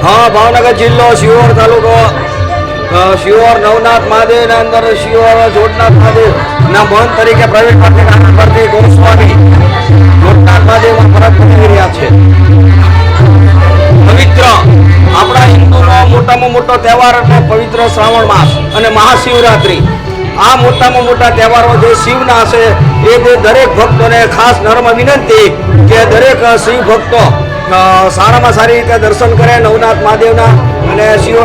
हाँ, भावनगर जिल्लो शिवोर तालुको शिवोर नवनाथ महादेव ना अंदर शिवोर जोडनाथ महादेव ना महंत तरीके प्रवेश करते करते गोस्वामी जोडनाथ महादेव में फरक पड़ी रहा है। पवित्र अपना हिंदूनो मोटामां मोटो तहेवार એટલે પવિત્ર શ્રાવણ માસ અને મહાશિવરાત્રી આ મોટામાં મોટા તહેવારો જે શિવના છે એ દરેક ભક્તોને ખાસ નર્મ વિનંતી કે દરેક શિવ ભક્તો સારામાં સારી રીતે દર્શન કરે નવનાથ મહાદેવના અને શિવ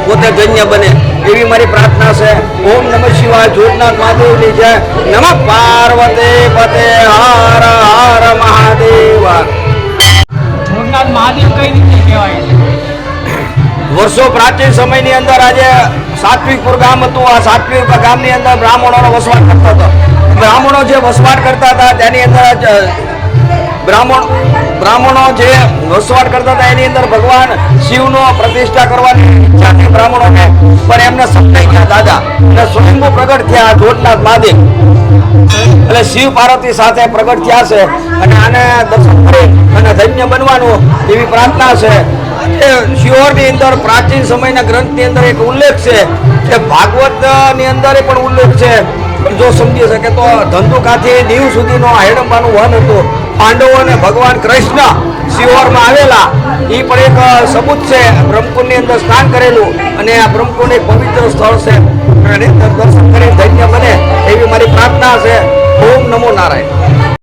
પોતે ધન્ય બને એવી મારી પ્રાર્થના છે। ઓમ નમઃ શિવાય જોડનાથ મહાદેવની જય। નમઃ પાર્વતી પતે હર હર મહાદેવ। જોડનાથ મહાદેવ કઈ રીતે કહેવાય? વર્ષો પ્રાચીન સમયની અંદર આજે સાત્વિકપુર ગામ હતું। આ સાત્વિક ગામની અંદર બ્રાહ્મણોનો વસવાટ કરતો હતો। બ્રાહ્મણો જે વસવાટ કરતા હતા તેની અંદર બ્રાહ્મણો જે વસવાટ કરતા હતા એની અંદર ભગવાન શિવનો પ્રતિષ્ઠા કરવાની ઈચ્છા હતી બ્રાહ્મણોને, પણ એમને સમજાઈ ગયા દાદા અને સ્વયંભૂ પ્રગટ થયા જોડનાથ મહાદેવ એટલે શિવ પાર્વતી સાથે પ્રગટ થયા છે અને આને દર્શન કરી અને ધન્ય બનવાનું એવી પ્રાર્થના છે। શિહોરની અંદર પ્રાચીન સમયના ગ્રંથની અંદર એક ઉલ્લેખ છે કે ભાગવતની અંદર પણ ઉલ્લેખ છે। જો સમજી શકે તો ધંધુકાથી દીવ સુધીનો હેડંબાનું વન હતું। પાંડવો અને ભગવાન કૃષ્ણ શિહોરમાં આવેલા એ પણ એક સબૂત છે। બ્રહ્મકુંડની અંદર સ્નાન કરેલું અને આ બ્રહ્મકુંડ એક પવિત્ર સ્થળ છે અને દર્શન કરી ધન્ય બને એવી મારી પ્રાર્થના છે। ઓમ નમો નારાયણ।